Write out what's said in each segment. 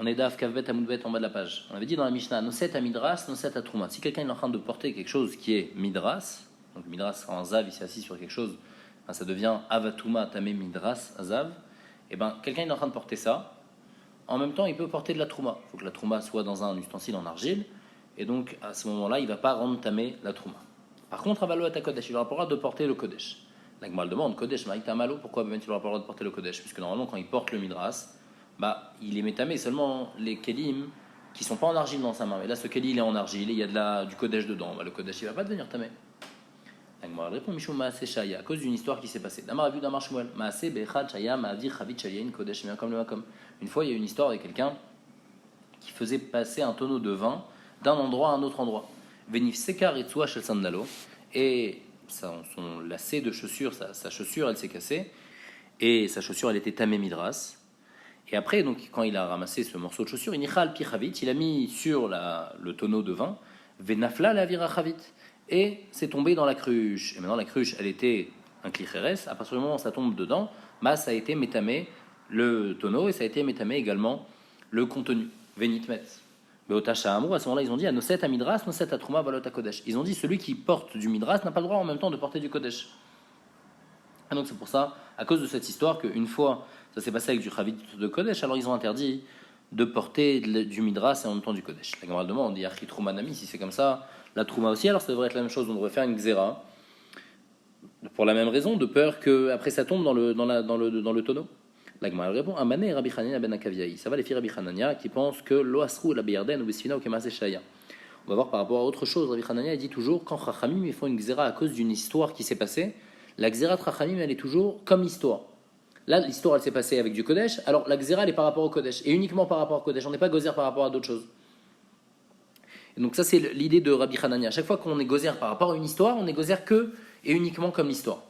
On est Daf Kavbet Amoudbet en bas de la page. On avait dit dans la Mishnah, Noset à Midras, Noset à Trouma. Si quelqu'un est en train de porter quelque chose qui est Midras, donc Midras en Zav, il s'est assis sur quelque chose, ben, ça devient Avatouma Tamé Midras Zav, et ben quelqu'un est en train de porter ça, en même temps il peut porter de la Trouma. Il faut que la Trouma soit dans un ustensile en argile, et donc à ce moment-là il ne va pas rendre Tamé la Trouma. Par contre, Avalo à Kodesh, il aura pas le droit de porter le Kodesh. La Gemara demande, Kodesh, Maïta Malo, pourquoi ben, il n'aura pas le droit de porter le Kodesh? Puisque normalement quand il porte le Midras, bah, il est métamé seulement les kelim qui sont pas en argile dans sa main. Mais là, ce keli, il est en argile, et il y a du kodesh dedans. Bah, le kodesh, il va pas devenir tamé. Elle répond Mishum Maaseh Shaya, à cause d'une histoire qui s'est passée. Damar a vu Damar Shmuel, Maaseh Bechad Shaya Ma'avir Chavit Shaliyin Kodesh, bien comme le Makom. Une fois, il y a eu une histoire avec quelqu'un qui faisait passer un tonneau de vin d'un endroit à un autre endroit. Venif Sekar Etzua Shel Sandalo, et son lacet de chaussure, sa chaussure, elle s'est cassée, et sa chaussure, elle était tamé midras. Et après, donc, quand il a ramassé ce morceau de chaussure, il a mis sur le tonneau de vin, venafla la virachavit, et c'est tombé dans la cruche. Et maintenant, la cruche, elle était un clicheres. À partir du moment où ça tombe dedans, bah, ça a été métamé le tonneau et ça a été métamé également le contenu. Venitmet. Beotacha Amour, à ce moment-là, ils ont dit Noset à Midras, Noset à Trouma, Balot à Kodesh. Ils ont dit celui qui porte du Midras n'a pas le droit en même temps de porter du Kodesh. Et donc, c'est pour ça, à cause de cette histoire, qu'une fois ça s'est passé avec du Chavit de Kodesh, alors ils ont interdit de porter du Midras et en même temps du Kodesh. La Gemara demande, il y a Trouma Nami, si c'est comme ça, la Trouma aussi, alors ça devrait être la même chose, on devrait faire une Xéra, pour la même raison, de peur qu'après ça tombe dans le tonneau. La Gemara répond, Amane Rabbi Hanania ben Akaviaï. Ça va les filles Rabbi Hanania qui pensent que Lo Asrou la Beyarden ou Besfina ou Kemase Shaya. On va voir par rapport à autre chose, Rabbi Hanania dit toujours, quand Chachamim ils font une Xéra à cause d'une histoire qui s'est passée, la Xéra de Chachamim elle est toujours comme l'histoire. Là, l'histoire, elle s'est passée avec du Kodesh. Alors, la Xéra, elle est par rapport au Kodesh. Et uniquement par rapport au Kodesh. On n'est pas gozer par rapport à d'autres choses. Et donc, ça, c'est l'idée de Rabbi Hanania. À chaque fois qu'on est gozer par rapport à une histoire, on est gozer que et uniquement comme l'histoire.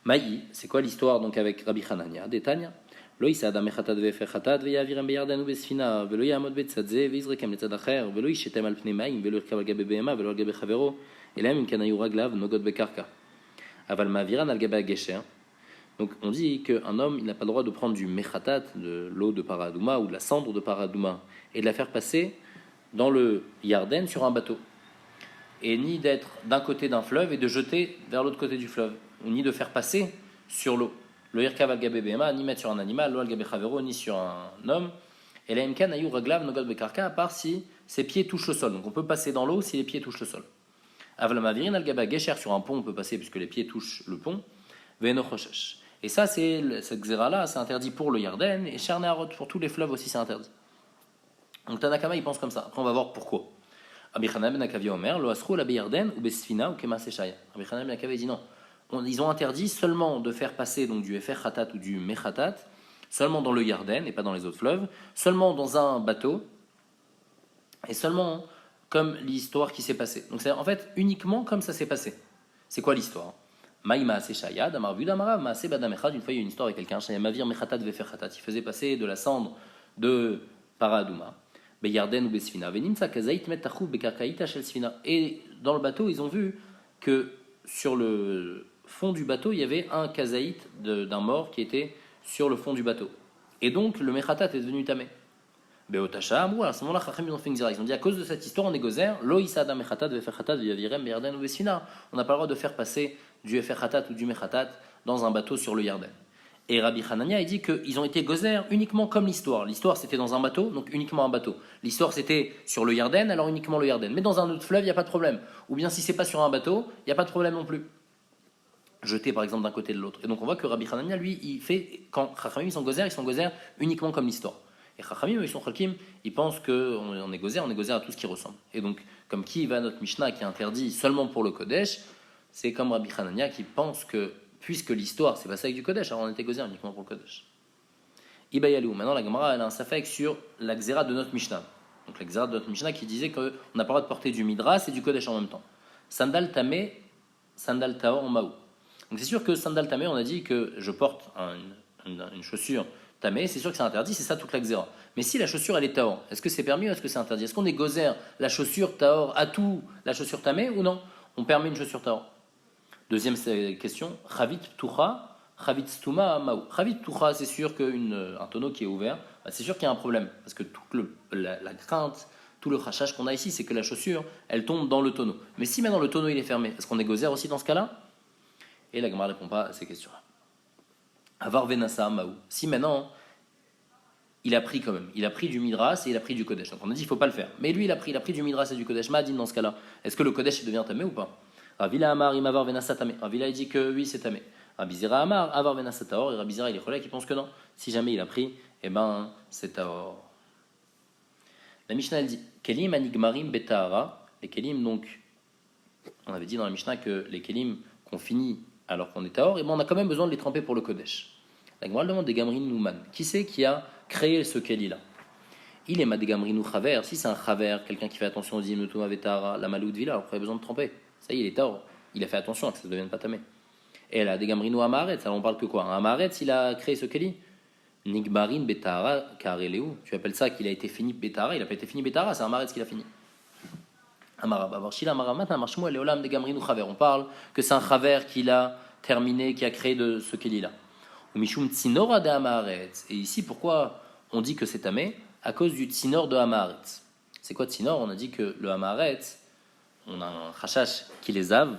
Maï, c'est quoi l'histoire donc avec Rabbi Hanania? Détagne. Lo adam echatad ve'efer chatad ve'yavirem beyarden u'besfina ve'lo yamod betzadze ve'izrekem letzad acher ve'lo yishetem al pnei mayim ve'lo yirkav al gabe behema ve'lo al gabe chavero elem im kan hayu raglav nogot bekarka aval ma'aviran al gabe hagesher. Donc on dit qu'un homme il n'a pas le droit de prendre du mechatat, de l'eau de paradouma ou de la cendre de paradouma, et de la faire passer dans le Yarden sur un bateau. Et ni d'être d'un côté d'un fleuve et de jeter vers l'autre côté du fleuve, ou ni de faire passer sur l'eau. Le Irkav al-Gabe Behema, ni mettre sur un animal, l'eau al-Gabe Chavero, ni sur un homme. Et la Imkan ayu raglav nogad bekarka, à part si ses pieds touchent le sol. Donc on peut passer dans l'eau si les pieds touchent le sol. Avlamavirin al-Gabe Gesher, sur un pont on peut passer puisque les pieds touchent le pont. Ve'eno choshesh. Et ça, cette xéra-là, c'est interdit pour le Yarden, et Charnéarot, pour tous les fleuves aussi, c'est interdit. Donc Tanakama, il pense comme ça. Après, on va voir pourquoi. Rabbi Hanan ben Akavia Omer, lo asrou la Yarden ou besfina ou kema seshaya. Rabbi Hanan ben Akavia dit non. Ils ont interdit seulement de faire passer donc, du Efer Khatat ou du Mechatat, seulement dans le Yarden et pas dans les autres fleuves, seulement dans un bateau, et seulement comme l'histoire qui s'est passée. Donc c'est en fait uniquement comme ça s'est passé. C'est quoi l'histoire? Maïma Seshaya, Damar Vudamara, Maase Badamechad. Une fois, il y a une histoire avec quelqu'un, Shayamavir Mechatat Vefer Khatat. Il faisait passer de la cendre de Paradouma, Beyarden ou Besfina. Venimsa Kazait Metachou Bekarkaïta Shel Sfina. Et dans le bateau, ils ont vu que sur le fond du bateau, il y avait un kazaït d'un mort qui était sur le fond du bateau. Et donc, le Mechatat est devenu tamé. Beotacha, à ce moment-là, Chachamim ont fait une xéra. Ils ont dit à cause de cette histoire, on est gozer, Lo Isa Adam Mechatat Vefer Khatat Veyavirem Beyarden ou Besfina. On n'a pas le droit de faire passer du Efer Khatat ou du Mechatat dans un bateau sur le Yarden. Et Rabbi Hanania, il dit qu'ils ont été gozer uniquement comme l'histoire. L'histoire, c'était dans un bateau, donc uniquement un bateau. L'histoire, c'était sur le Yarden, alors uniquement le Yarden. Mais dans un autre fleuve, il n'y a pas de problème. Ou bien si c'est pas sur un bateau, il n'y a pas de problème non plus. Jeté par exemple d'un côté de l'autre. Et donc on voit que Rabbi Hanania, lui, il fait, quand Chachamim ils sont gozer uniquement comme l'histoire. Et Chachamim, ils sont chalkim, ils pensent qu'on est gozer à tout ce qui ressemble. Et donc, comme qui va notre Mishnah qui est interdit seulement pour le Kodesh, c'est comme Rabbi Hanania qui pense que, puisque l'histoire s'est passée avec du Kodesh, alors on était gozer uniquement pour le Kodesh. Ibayalou, maintenant la Gemara elle a un safek sur la Xéra de notre Mishnah. Donc la Xéra de notre Mishnah qui disait qu'on n'a pas le droit de porter du Midras et du Kodesh en même temps. Sandal Tamé, Sandal Taor Maou. Donc c'est sûr que Sandal Tamé, on a dit que je porte une chaussure Tamé, c'est sûr que c'est interdit, c'est ça toute la Xéra. Mais si la chaussure elle est Taor, est-ce que c'est permis ou est-ce que c'est interdit? Est-ce qu'on est gozer la chaussure Taor à tout la chaussure Tamé ou non? On permet une chaussure Taor. Deuxième question, Chavit Ptucha, Chavit Stuma Maou. Chavit Ptucha, c'est sûr qu'un tonneau qui est ouvert, bah, c'est sûr qu'il y a un problème. Parce que toute la crainte, tout le crachage qu'on a ici, c'est que la chaussure, elle tombe dans le tonneau. Mais si maintenant le tonneau il est fermé, est-ce qu'on est gozer aussi dans ce cas-là? Et la Gemara ne répond pas à ces questions-là. Avar venasa maou. Si maintenant, il a pris quand même, il a pris du midras et il a pris du kodesh. Donc on a dit il ne faut pas le faire. Mais lui, il a pris du midras et du kodesh. Ma'adin dans ce cas-là, est-ce que le kodesh devient tamé ou pas? Ravila Amar, Imavar venasa tamé. Ravila il dit que oui, c'est tamé. Rabizira Amar, Avar venasa taor. Et Rabizira il est relais qui pense que non. Si jamais il a pris, eh ben c'est taor. La Mishnah elle dit Kelim anigmarim betahara. Les kelim, donc, on avait dit dans la Mishnah que les kelim qu'on finit alors qu'on est taor, et ben on a quand même besoin de les tremper pour le kodesh. La Gemara demande des gamrin nouman. Qui c'est qui a créé ce keli là? Il est ma des gamrin ou chaver. Si c'est un chaver, quelqu'un qui fait attention aux dîmes de Touma Vetara, la malou de villa, alors il a besoin de tremper. Ça y est, il est taor. Il a fait attention à que ça ne devienne pas tamé. Et elle a des gamrin ou amaretz. Alors on parle que quoi? Un amaretz, il a créé ce keli. Nigmarin betara kareleu. Tu appelles ça qu'il a été fini betara? Il n'a pas été fini betara, c'est un amaretz qu'il a fini. On parle que c'est un chaver qui l'a terminé, qui a créé de ce keli là. Et ici, pourquoi on dit que c'est tamé? À cause du tsinor de Hamaretz. C'est quoi tsinor? On a dit que le Hamaretz, on a un chachash qui les zave,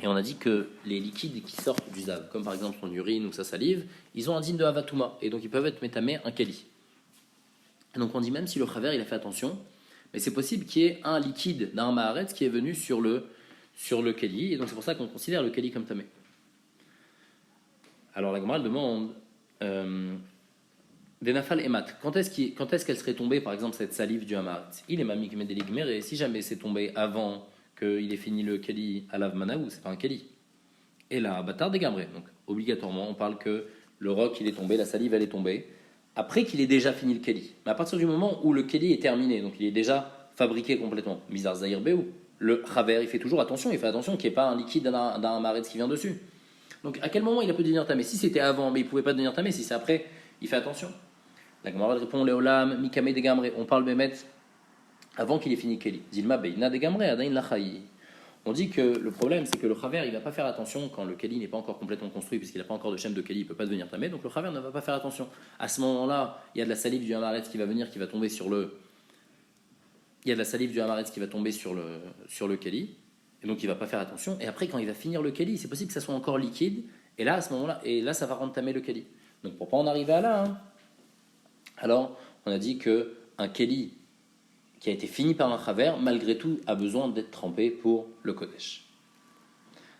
et on a dit que les liquides qui sortent du zave, comme par exemple son urine ou sa salive, ils ont un din de Havatouma, et donc ils peuvent être métamés un keli. Et donc on dit même si le chaver il a fait attention, mais c'est possible qu'il y ait un liquide d'un Hamaretz qui est venu sur le keli, et donc c'est pour ça qu'on considère le keli comme tamé. Alors la Gemara demande des nafal emat. Quand est-ce qu'elle serait tombée, par exemple, cette salive du hamaretz? Il est mamik medeligmer, et si jamais c'est tombé avant qu'il ait fini le keli alav manaou, c'est pas un keli. Et là, bâtard des gamrés. Donc obligatoirement, on parle que le roc il est tombé, la salive elle est tombée après qu'il ait déjà fini le keli. Mais à partir du moment où le keli est terminé, donc il est déjà fabriqué complètement, bizarre zahir beou, le chaver il fait toujours attention, il fait attention qu'il n'y ait pas un liquide d'un hamaretz qui vient dessus. Donc à quel moment il a pu devenir tamé? Si c'était avant, mais il ne pouvait pas devenir tamé, si c'est après, il fait attention. La Gemara répond Léolam, Mikame de Gamre, on parle Bémet avant qu'il ait fini Keli. Zilma Beina de Gamre, Adain Lachaï. On dit que le problème, c'est que le chaver, il ne va pas faire attention quand le Keli n'est pas encore complètement construit, puisqu'il n'a pas encore de chaîne de Keli, il ne peut pas devenir tamé, donc le chaver ne va pas faire attention. À ce moment-là, il y a de la salive du hamaretz qui va venir, qui va tomber sur le. Il y a de la salive du hamaretz qui va tomber sur le Keli. Et donc il va pas faire attention. Et après, quand il va finir le keli, c'est possible que ça soit encore liquide. Et là, à ce moment-là, ça va rendre tamé le keli. Donc pour pas en arriver à là, alors on a dit que un keli qui a été fini par un chaver, malgré tout, a besoin d'être trempé pour le kodesh.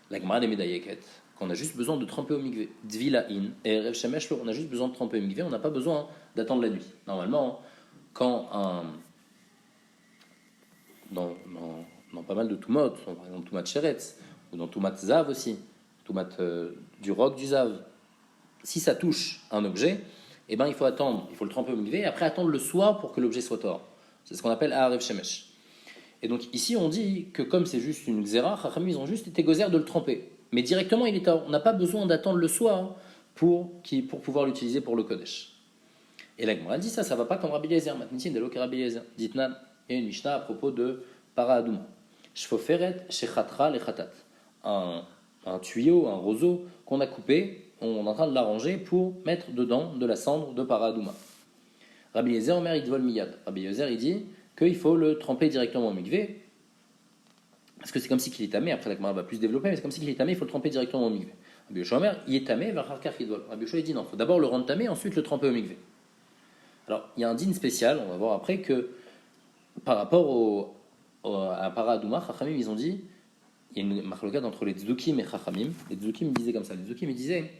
La Gemara des Médailleket, qu'on a juste besoin de tremper au mikvé. Dvila in et Rev Shemesh, on a juste besoin de tremper au mikvé. On n'a pas besoin d'attendre la nuit. Normalement, quand dans pas mal de Toumot, par exemple Toumat Sheretz, ou dans Toumat Zav aussi, Toumat du roc du Zav, si ça touche un objet, eh ben, il faut le tremper au mikvé, et après attendre le soir pour que l'objet soit tort. C'est ce qu'on appelle Haarev Shemesh. Et donc ici on dit que comme c'est juste une xéra, Chachamim ils ont juste été gozer de le tremper. Mais directement il est tort. On n'a pas besoin d'attendre le soir pour pouvoir l'utiliser pour le Kodesh. Et la Gemara dit ça va pas comme Rabbi Eliezer. Matnitin de l'Oker Rabbi Eliezer. Ditnan, il y a une Mishnah à propos de Para Adouma. Shfoferet shechatra lechatat. Un tuyau, un roseau qu'on a coupé, on est en train de l'arranger pour mettre dedans de la cendre de Para Adouma. Rabbi Eliezer, Omer Idvol Miyad. Rabbi Eliezer, il dit qu'il faut le tremper directement au mikvé, parce que c'est comme si qu'il est tamé. Après, la Gemara va plus développer, mais c'est comme si qu'il est tamé, il faut le tremper directement au mikvé. Rabbi Yoshua Omer, il est tamé, Rabbi Yoshua, il dit non, il faut d'abord le rendre tamé, ensuite le tremper au mikvé. Alors, il y a un din spécial, on va voir après, que par rapport à Para Adouma, Chachamim, ils ont dit, il y a une marlokade entre les Tzdukim et Chachamim. Les Tzdukim disaient comme ça, les Tzdukim disaient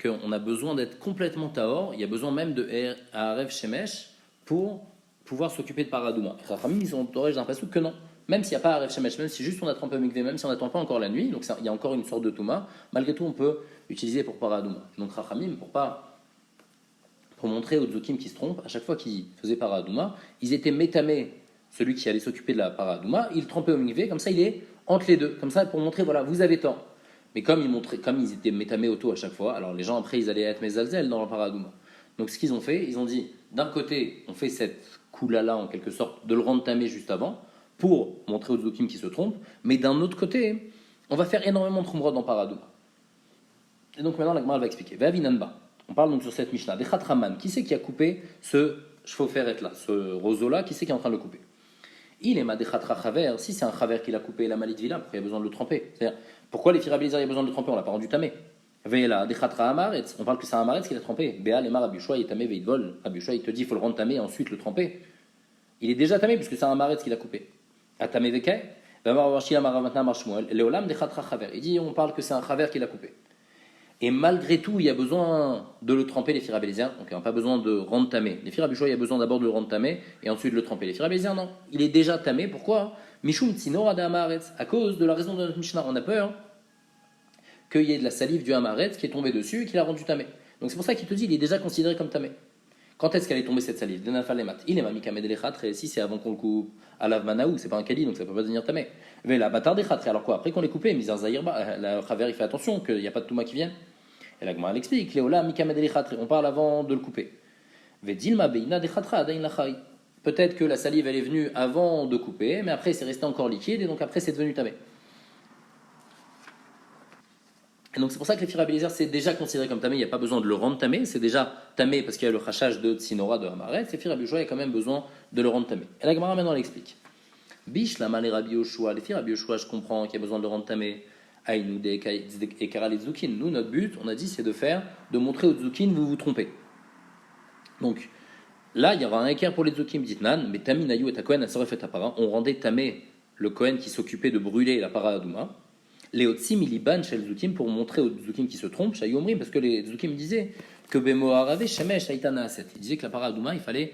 qu'on a besoin d'être complètement tahor, il y a besoin même de Haarev Shemesh pour pouvoir s'occuper de Para Adouma. Les Chachamim, ils ont d'origine d'un passouk que non. Même s'il n'y a pas Haarev Shemesh, même si juste on a trempé au mikvé, même si on n'attend pas encore la nuit, donc il y a encore une sorte de Touma, malgré tout on peut utiliser pour Para Adouma. Donc Chachamim, pour montrer aux Tzdukim qui se trompent, à chaque fois qu'ils faisaient Para Adouma, ils étaient métamés, celui qui allait s'occuper de la Para Adouma, il trempait au mikvé, comme ça il est entre les deux, comme ça pour montrer, voilà, vous avez tort. Mais comme ils étaient métamés auto à chaque fois, alors les gens après ils allaient être mezalzel dans leur Para Adouma. Donc ce qu'ils ont fait, ils ont dit, d'un côté, on fait cette koula-là en quelque sorte, de le rendre tamé juste avant, pour montrer aux Tzdukim qui se trompent, mais d'un autre côté, on va faire énormément de trumrod dans Para Adouma. Et donc maintenant la Gemara va expliquer. Ve'avinanba. On parle donc sur cette Mishnah. Dechat Raman, qui c'est qui a coupé ce shfoferet là, ce roseau là, qui c'est qui est en train de le couper? Il est Madechat Chaver, si c'est un Chaver qui l'a coupé, la malit vila, pourquoi il y a besoin de le tremper? C'est-à-dire, pourquoi les firabilisés, il y a besoin de le tremper? On l'a pas rendu tamé. Veila, Dechatra Amaretz, on parle que c'est un Amaretz qui l'a trempé. Béa, Lemar, Abushua, il est tamé, Veidvol. Abushua, il te dit, il faut le rendre tamé et ensuite le tremper. Il est déjà tamé puisque c'est un Amaretz qui l'a coupé. Atamé Vekay, Leolam, Dechatra Chaver. Il dit, on parle que c'est un Chaver qui l'a coupé. Et malgré tout, il y a besoin de le tremper, les firabélésiens. Donc, il n'y a pas besoin de rendre tamé. Les firabuchois, il y a besoin d'abord de le rendre tamé et ensuite de le tremper. Les firabélésiens, non. Il est déjà tamé. Pourquoi? Mishum tsinora de Hamaretz. À cause de la raison de notre Mishnah. On a peur qu'il y ait de la salive du Hamaretz qui est tombée dessus et qui l'a rendu tamé. Donc, c'est pour ça qu'il te dit, il est déjà considéré comme tamé. Quand est-ce qu'elle est tombée cette salive? Il est mamikamed et si c'est avant qu'on le coupe à l'avmanaou, c'est pas un kali, donc ça peut pas devenir tamé. Mais la bâtard des alors quoi? Après qu'on l'ait coupé, misère zahirba, la Chaver, il fait attention qu'il n'y a pas de touma qui vienne. Et la Gemara l'explique, on parle avant de le couper. Peut-être que la salive elle est venue avant de couper, mais après c'est resté encore liquide et donc après c'est devenu tamé. Et donc c'est pour ça que les firabilisers c'est déjà considéré comme tamé, il n'y a pas besoin de le rendre tamé, c'est déjà tamé parce qu'il y a le rachage de tsinora de Hamaret, et firabuchois il y a quand même besoin de le rendre tamé. Et la Gemara maintenant l'explique. Bish la malé Rabbi Yoshua, les firabioshua je comprends qu'il y a besoin de le rendre tamé. Nous, notre but, on a dit, c'est de montrer aux Zukin, vous vous trompez. Donc, là, il y aura un équerre pour les Zukim, dit Nan, mais Tami, Nayou et Takohen, Asaref et Tapara, on rendait Tamé, le Kohen qui s'occupait de brûler la para Adouma, les Otsim, Iliban, chez les Zukim, pour montrer aux Zukim qui se trompent, chez Yomrim, parce que les Zukim disaient que Bemoharave, Shemesh, Aitana Aset. Ils disaient que la para Adouma, il fallait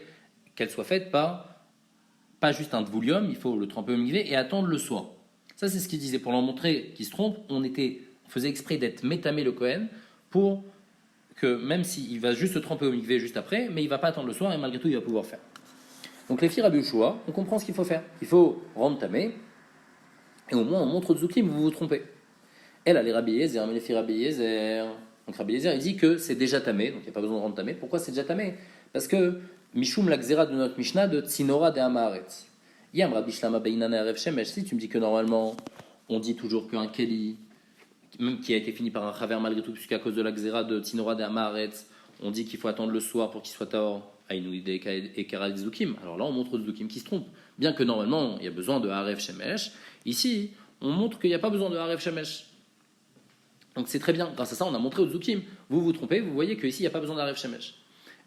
qu'elle soit faite par, pas juste un dvoulium, il faut le tremper au migvé et attendre le soir. Ça, c'est ce qu'il disait. Pour leur montrer qu'ils se trompent, on faisait exprès d'être métamé le Kohen pour que même s'il va juste se tremper au mikvé juste après, mais il ne va pas attendre le soir et malgré tout, il va pouvoir faire. Donc les filles Rabbi Yoshua, on comprend ce qu'il faut faire. Il faut rendre tamé et au moins on montre aux Zukim, vous vous trompez. Elle a les Rabbi Yezer, mais les filles Rabbi Yezer. Donc Rabbi Yezer, il dit que c'est déjà tamé, donc il n'y a pas besoin de rendre tamé. Pourquoi c'est déjà tamé? Parce que Mishum la Xéra de notre Mishnah de Tsinora de Hamaretz. Yam Rabbi Shlama Beinane Arev Shemesh, si tu me dis que normalement on dit toujours qu'un Keli, même qui a été fini par un Chaver malgré tout, puisqu'à cause de la Xéra de Tsinora de Hamaretz, on dit qu'il faut attendre le soir pour qu'il soit Taor, Aïnoui et Kara Zukim. Alors là on montre aux Zukim qui se trompent. Bien que normalement il y a besoin de Arev Shemesh, ici on montre qu'il n'y a pas besoin de Arev Shemesh. Donc c'est très bien, grâce à ça on a montré aux Zukim, vous vous trompez, vous voyez qu'ici il n'y a pas besoin d'Arev Shemesh.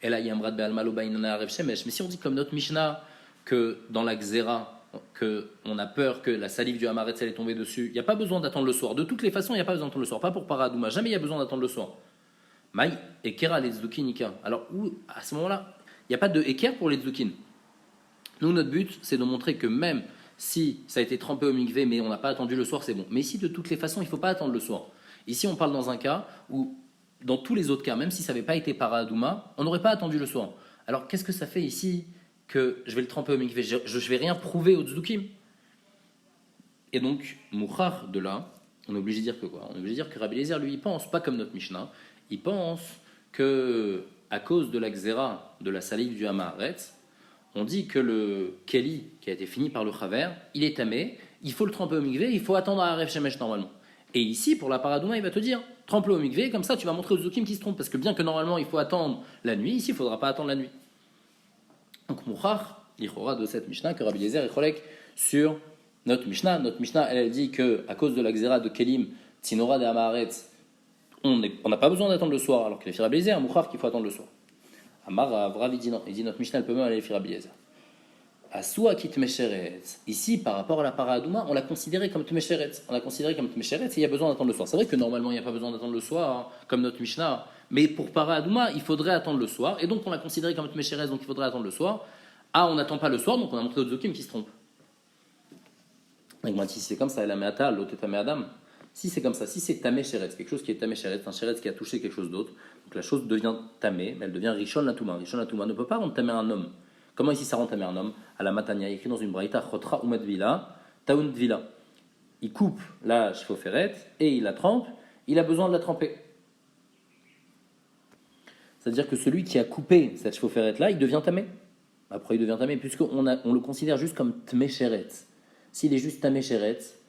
Et là Yamrad Be'almalo Beinane Arev Shemesh, mais si on dit comme notre Mishnah, que dans la Xéra, qu'on a peur que la salive du Hamaretz elle est tombée dessus, il n'y a pas besoin d'attendre le soir. De toutes les façons, il n'y a pas besoin d'attendre le soir. Pas pour Paradouma, jamais il y a besoin d'attendre le soir. Maï et Kera les Zukinika. Alors, à ce moment-là, il n'y a pas de Eker pour les Zukin. Nous, notre but, c'est de montrer que même si ça a été trempé au mikvé, mais on n'a pas attendu le soir, c'est bon. Mais ici, de toutes les façons, il ne faut pas attendre le soir. Ici, on parle dans un cas où, dans tous les autres cas, même si ça n'avait pas été Paradouma, on n'aurait pas attendu le soir. Alors, qu'est-ce que ça fait ici que je vais le tremper au mikvé, je ne vais rien prouver aux Tzdukim. Et donc, Mouchar, de là, on est obligé de dire que quoi? On est obligé de dire que Rabbi Eliezer, lui, il pense, pas comme notre Mishnah, il pense que, à cause de la Xéra, de la salive du Hamaretz, on dit que le Keli, qui a été fini par le Chaver, il est tamé, il faut le tremper au mikvé, il faut attendre à Aref Shemesh normalement. Et ici, pour la Paradouma, il va te dire, trempe-le au mikvé, comme ça tu vas montrer aux Tzdukim qui se trompent, parce que bien que normalement il faut attendre la nuit, ici il ne faudra pas attendre la nuit. Donc, Mouchar, l'Ichora de cette Mishnah, que Rabbi Eliezer est cholek sur notre Mishnah. Notre Mishnah, elle dit qu'à cause de la Xéra de Kelim, Tsinora de Hamaretz, on n'a pas besoin d'attendre le soir, alors que les filles Rabbi Eliezer, Mouchar, qu'il faut attendre le soir. Amar Vravi dit non. Il dit notre Mishnah, elle peut même aller les filles Rabbi Eliezer. Asua kit mesheretz. Ici, par rapport à la Paradouma, on l'a considéré comme tmesheretz. On l'a considéré comme tmesheretz et il y a besoin d'attendre le soir. C'est vrai que normalement, il n'y a pas besoin d'attendre le soir, hein, comme notre Mishnah. Mais pour Paradouma, il faudrait attendre le soir. Et donc, on l'a considéré comme tmesheretz, donc il faudrait attendre le soir. Ah, on n'attend pas le soir, donc on a montré aux Zukim qui se trompent. Donc, si c'est comme ça, elle a meata, l'autre est Adam. Si c'est comme ça, si c'est tamé sheretz, quelque chose qui est tamé sheretz, un sheretz qui a touché quelque chose d'autre, donc la chose devient tamé, mais elle devient rishon latouma. Rishon latouma ne peut pas rendre tamé un homme. Comment ici ça rend tamé un homme? À la Matania, écrit dans une braïta, chotra umat vila, taun vila. Il coupe la shfoferet et il la trempe, il a besoin de la tremper. C'est-à-dire que celui qui a coupé cette shfoferet là, il devient tamé. Après, il devient tamé, puisqu'on le considère juste comme tmé sheretz. S'il est juste tamé sheretz,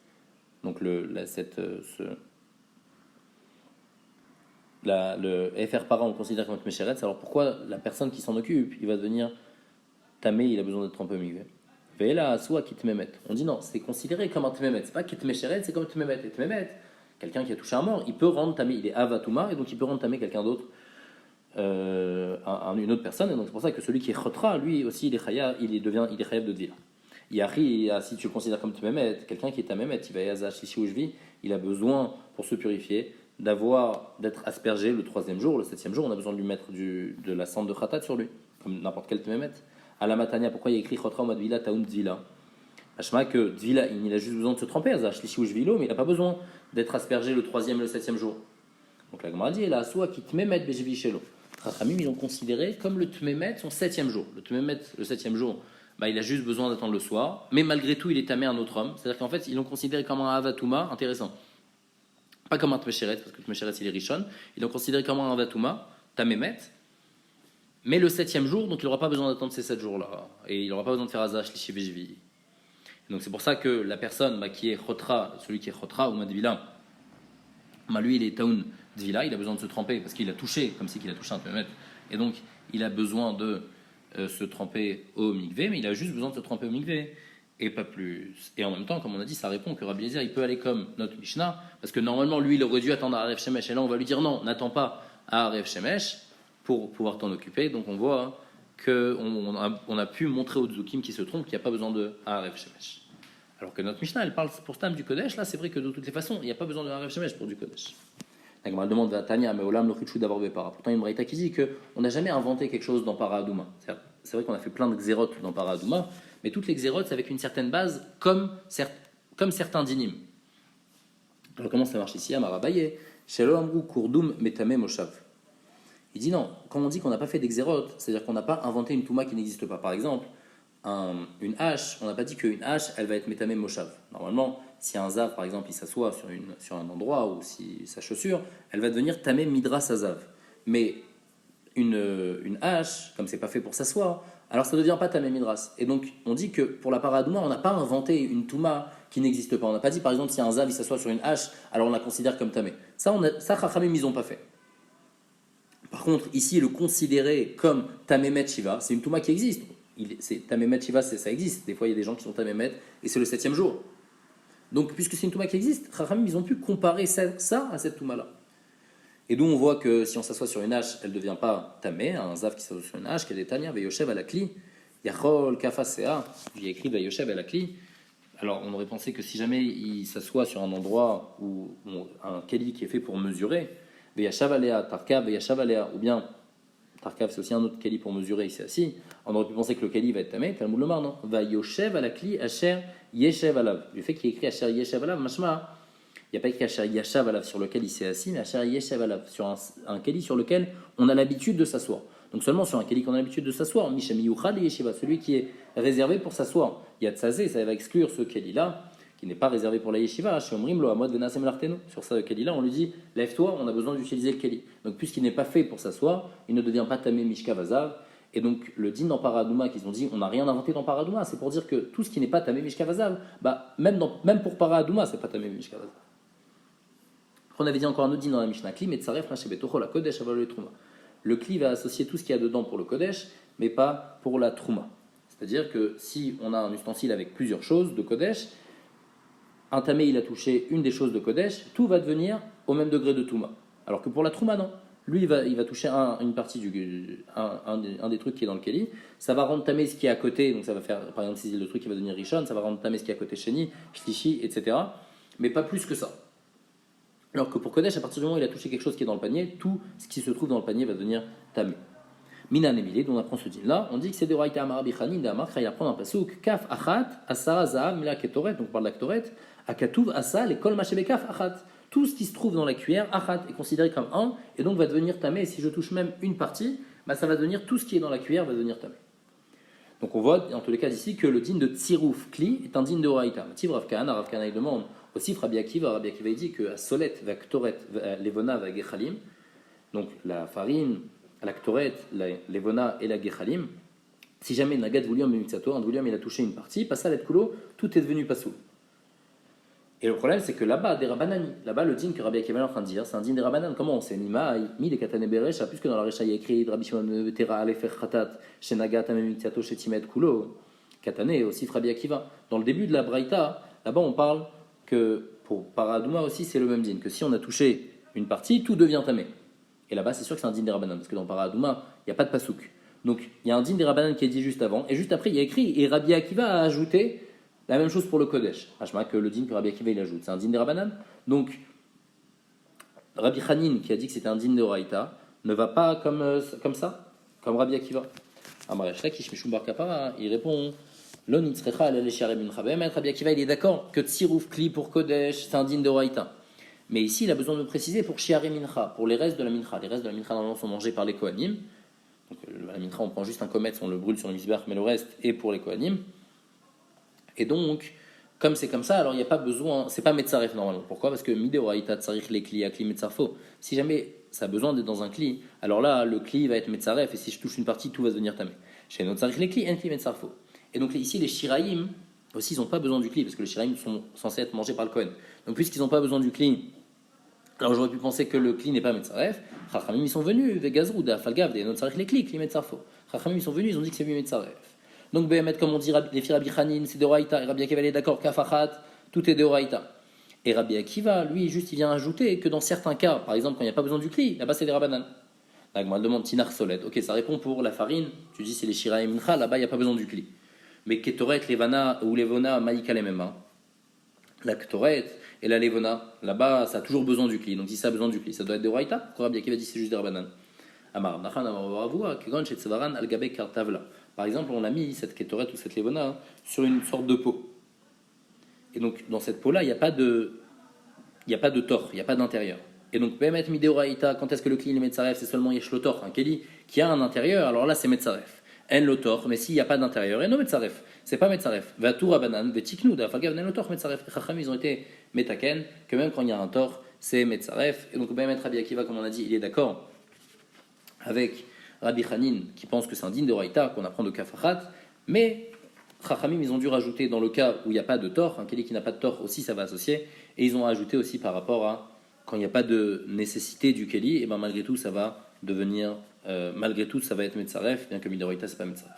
donc le FR para, on le considère comme Tmesheret, alors pourquoi la personne qui s'en occupe, il va devenir Tamé, il a besoin d'être trempé au mikvé? Ve'ela soit Kitmemet. On dit non, c'est considéré comme un Tmemet. C'est pas Kitmesheret, c'est comme Tmemet. Et Tmemet, quelqu'un qui a touché un mort, il peut rendre Tamé, il est Avatouma, et donc il peut rendre Tamé quelqu'un d'autre, une autre personne. Et donc c'est pour ça que celui qui est Chotra, lui aussi, il est Chayav, il est Chayav de Dvila. Yahri, si tu le considères comme Tmemet, quelqu'un qui est Tamemet, il va Yazash ici où je vis, il a besoin, pour se purifier, d'être aspergé le 3e jour, le 7e jour, on a besoin de lui mettre de la cendre de Khatat sur lui, comme n'importe quel Tmemet. À la Matania, pourquoi il y a écrit Chotra ou Madvila, Taoum Dvila? Hachma que Dvila, il a juste besoin de se tremper, Yazash ici où je vis l'eau, mais il n'a pas besoin d'être aspergé le 3e et le 7e jour. Donc la Gemara dit, là, soit qui Tmemet Bejevi Shelo. Rachamim, ils l'ont considéré comme le Tmemet, son 7e jour. Le Tmemet, le 7e jour, il a juste besoin d'attendre le soir, mais malgré tout, il est tamé un autre homme. C'est-à-dire qu'en fait, ils l'ont considéré comme un Avatouma, intéressant. Pas comme un Tmesheret, parce que le Tmesheret, il est Rishon. Ils l'ont considéré comme un Avatouma, Tamémet, mais le 7e jour, donc il n'aura pas besoin d'attendre ces 7 jours-là. Et il n'aura pas besoin de faire Azash, Lishi, Vejvi. Donc c'est pour ça que la personne qui est Chotra, celui qui est Chotra ou Madvila, lui, il est Taoun Dvila, il a besoin de se tremper, parce qu'il a touché, comme si il a touché un Tamémet. Et donc, il a besoin de se tremper au mikvé, mais il a juste besoin de se tremper au mikvé, et pas plus. Et en même temps, comme on a dit, ça répond que Rabbi Eliezer, il peut aller comme notre Mishnah, parce que normalement, lui, il aurait dû attendre à Aref Shemesh, et là, on va lui dire non, n'attends pas à Aref Shemesh pour pouvoir t'en occuper. Donc on voit qu'on a pu montrer aux Dzukim qui se trompent qu'il n'y a pas besoin de Aref Shemesh. Alors que notre Mishnah, elle parle pour Stam du Kodesh, là, c'est vrai que de toutes les façons, il n'y a pas besoin de Aref Shemesh pour du Kodesh. La Gemara demande à Tania, mais Olam le Chitchou d'abord Bepara. Pourtant, il y a une braïta qui dit qu'on n'a jamais inventé quelque chose dans Para Adouma. C'est vrai qu'on a fait plein de xérotes dans Para Adouma, mais toutes les xérotes, c'est avec une certaine base, comme certains dinim. Alors, comment ça marche ici? Amarabaye, Shelo Amrou Kurdoum Metame Moshav. Il dit non, quand on dit qu'on n'a pas fait des xérotes, c'est-à-dire qu'on n'a pas inventé une Touma qui n'existe pas. Par exemple, une hache, on n'a pas dit qu'une hache, elle va être Metame Moshav. Normalement, si un zav, par exemple, il s'assoit sur un endroit ou si sa chaussure, elle va devenir tamé midras azav. Mais une hache, comme c'est pas fait pour s'asseoir, alors ça ne devient pas tamé midras. Et donc, on dit que pour la paradouma, on n'a pas inventé une touma qui n'existe pas. On n'a pas dit, par exemple, si un zav il s'assoit sur une hache, alors on la considère comme tamé. Ça, Chachamim, ils n'ont pas fait. Par contre, ici, le considérer comme tamémet shiva, c'est une touma qui existe. Tamémet shiva, ça existe. Des fois, il y a des gens qui sont tamémet et c'est le 7e jour. Donc, puisque c'est une touma qui existe, Chachamim, ils ont pu comparer ça à cette touma-là. Et d'où on voit que si on s'assoit sur une hache, elle ne devient pas tamé, un zav qui s'assoit sur une hache, qu'elle est tania, veyoshev à la kli, yachol kafasea, j'ai écrit veyoshev à la kli. Alors, on aurait pensé que si jamais il s'assoit sur un endroit où un keli qui est fait pour mesurer, veyashav alea, tarkav, veyashav alea, ou bien tarkav, c'est aussi un autre keli pour mesurer, il s'est assis, on aurait pu penser que le keli va être tamé, Talmud Lomar, non, veyoshev à la kli, asher yeshev alav. Du fait qu'il est écrit asher yeshev alav, mashma, il n'y a pas écrit Asher Yashav Alav sur lequel il s'est assis, mais Asher Yeshav Alav sur un keli sur lequel on a l'habitude de s'asseoir. Donc seulement sur un keli qu'on a l'habitude de s'asseoir, Mishami Yuchad et Yeshiva, celui qui est réservé pour s'asseoir. Il y a Tzazé, ça va exclure ce keli-là, qui n'est pas réservé pour la Yeshiva. Sur ce keli-là, on lui dit lève-toi, on a besoin d'utiliser le keli. Donc puisqu'il n'est pas fait pour s'asseoir, il ne devient pas Tamé Mishka Vazav. Et donc le din dans Paradouma qu'ils ont dit on n'a rien inventé dans Paradouma, c'est pour dire que tout ce qui n'est pas Tamé Mishka Vazav, même pour Paradouma, c'est pas Tamé Mishka Vazav. On avait dit encore un autre din dans la Mishnah, Kli Metzaref Nashebetocho la Kodesh Aval le Trouma. Le Kli va associer tout ce qu'il y a dedans pour le Kodesh, mais pas pour la Trouma. C'est-à-dire que si on a un ustensile avec plusieurs choses de Kodesh, un Tamé il a touché une des choses de Kodesh, tout va devenir au même degré de Trouma. Alors que pour la Trouma, non. Lui, il va toucher une partie un des trucs qui est dans le Keli, ça va rendre Tamé ce qui est à côté, donc ça va faire, par exemple, si c'est le truc qui va devenir Rishon, ça va rendre Tamé ce qui est à côté Sheni, Shlishi, etc. Mais pas plus que ça. Alors que pour Kodesh, à partir du moment où il a touché quelque chose qui est dans le panier, tout ce qui se trouve dans le panier va devenir tamé. Minan Emilé, dont on apprend ce din-là, on dit que c'est de Raïta Amar Bichanin, d'Amar, il apprend un pasouk, Kaf Achat, Asara Zahav, Mila Ketoret, donc on parle de la Ketoret, Akatouv, Asa, les Kol Mashebekaf Achat. Tout ce qui se trouve dans la cuillère, Achat, est considéré comme un, et donc va devenir tamé. Et si je touche même une partie, ça va devenir tout ce qui est dans la cuillère va devenir tamé. Donc on voit, en tous les cas ici, que le din de Tsirouf Kli est un din de Raïta. Mativ Rav Kahana il demande. Aussi, Rabbi Akiva dit que à Solet, va Ktoret, Levona, va Gechalim, donc la farine, la Ktoret, la Levona et la Gechalim, si jamais Nagat Voulium et Mitzato, un Voulium il a touché une partie, Passal et Kulo, tout est devenu Passou. Et le problème, c'est que là-bas, des Rabbanani, là-bas, le din que Rabbi Akiva est en train de dire, c'est un din des Rabbanan. Comment on sait Nima, mi les Katane Beresh, plus que dans la Recha, il y a écrit Rabbi Shimon Tera Alefer Khatat, Shenagat Amemitiato Shetimet Kulo, Katane, aussi Rabbi Akiva. Dans le début de la Braïta, là-bas, on parle que pour Paradouma aussi, c'est le même din, que si on a touché une partie, tout devient tamé. Et là-bas, c'est sûr que c'est un din des Rabbanan, parce que dans Paradouma, il n'y a pas de pasouk. Donc, il y a un din des Rabbanan qui est dit juste avant, et juste après, il y a écrit, et Rabbi Akiva a ajouté la même chose pour le Kodesh. Hachma que le din que Rabbi Akiva il ajoute. C'est un din des Rabbanan. Donc, Rabbi Hanin, qui a dit que c'était un din de Oraïta, ne va pas comme ça, comme Rabbi Akiva. Il répond Rabbi Akiva, il est d'accord que Tsirouf Kli pour Kodesh, c'est un din de Oraïta. Mais ici, il a besoin de préciser pour Shiare Mincha, pour les restes de la Mincha. Les restes de la Mincha, normalement, sont mangés par les Kohanim. Donc, la Mincha, on prend juste un kometz, on le brûle sur le misbech, mais le reste est pour les Kohanim. Et donc, comme c'est comme ça, alors il n'y a pas besoin, c'est pas Metzaref normalement. Pourquoi? Parce que Mideoraïta Tsarich les Kli, Akli Metzarfo. Si jamais ça a besoin d'être dans un Kli, alors là, le Kli va être Metzaref, et si je touche une partie, tout va devenir Tamé. Chez notre Tsarich les Kli, Kli Metzarfo. Et donc ici, les Shiraïm, aussi, ils n'ont pas besoin du Kli, parce que les Shiraïm sont censés être mangés par le Kohen. Donc puisqu'ils n'ont pas besoin du Kli, alors j'aurais pu penser que le Kli n'est pas Metzaref. Chachamim, ils sont venus, Vegazrou, Falgav, des notre Tsarich les Kli, Kli Metzarfo. Chachamim, ils sont venus, ils ont dit que c'est lui Metzaref. Donc, Behemet, comme on dit, les filles Rabbi Hanin, c'est de Oraïta. Et Rabbi Akiva, il est d'accord, Kafachat, tout est de Oraïta. Et Rabbi Akiva, lui, juste, il vient ajouter que dans certains cas, par exemple, quand il n'y a pas besoin du Kli, là-bas, c'est des Rabbanan. Donc, moi, elle demande Tinar Soled. Ok, ça répond pour la farine. Tu dis, c'est les Shira et Mincha, là-bas, il n'y a pas besoin du Kli. Mais Ketoret, Levana ou Levona, Maïka les mêmes. La Ketoret et la Levona, là-bas, ça a toujours besoin du Kli. Donc, si ça a besoin du Kli, ça doit être de Oraïta. Pourquoi Rabbi Akiva dit c'est juste des Rabbanan? Amar, Nachan, Amar, Kegon, Chetsevaran, Al-Gabe, Kartavla. Par exemple, on a mis cette kétoret ou cette lévona sur une sorte de peau. Et donc, dans cette peau-là, il n'y a pas de tor, il n'y a pas d'intérieur. Et donc, Behemet Mideoraïta, quand est-ce que le Kli est Metzaref? C'est seulement Yesh Lotor, un Keli qui a un intérieur, alors là, c'est Metzaref. En Lotor, mais s'il n'y a pas d'intérieur, et non Metzaref, c'est pas Metzaref. Vatou Rabanan, Vetiknou, Dafagav, En Lotor, Metzaref. Les Chacham, ils ont été Metaken, que même quand il y a un tor, c'est Metzaref. Et donc, Behemet Rabbi Akiva, comme on a dit, il est d'accord avec Rabbi Hanin, qui pense que c'est un din de Raïta, qu'on apprend de Kafachat, mais Chachamim, ils ont dû rajouter dans le cas où il n'y a pas de tort, un Keli qui n'a pas de tort aussi, ça va associer, et ils ont ajouté aussi par rapport à quand il n'y a pas de nécessité du Keli, et ben malgré tout, ça va devenir, malgré tout, ça va être Metzaref, bien que Midoraïta, c'est pas Metzaref.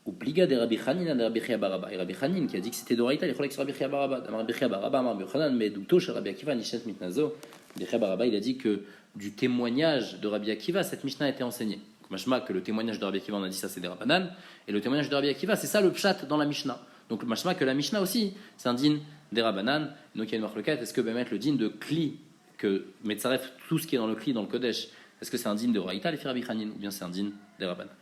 Ou pliga de Rabbi Hanin de Rabbi Chia Baraba, et Rabbi Hanin qui a dit que c'était Doraïta, il est Rabbi Chia Baraba, Rabbi Chia Baraba, Rabbi Hanan, mais d'où chez Rabbi Akiva, Nishet Mitnazo, Rabbi Chia Baraba, il a dit que du témoignage de Rabbi Akiva, cette Mishnah a été enseignée. Mashma que le témoignage de Rabbi Akiva, on a dit ça c'est des Rabbanan, et le témoignage de Rabbi Akiva, c'est ça le pshat dans la Mishnah. Donc mashma que la Mishnah aussi, c'est un din des Rabbanan. Donc il y a une marloquette, est-ce que le din de Kli, que Metzaref, tout ce qui est dans le Kli, dans le Kodesh, est-ce que c'est un din de Raïta, les filles Rabbi Hanin, ou bien c'est un din des Rabbanan?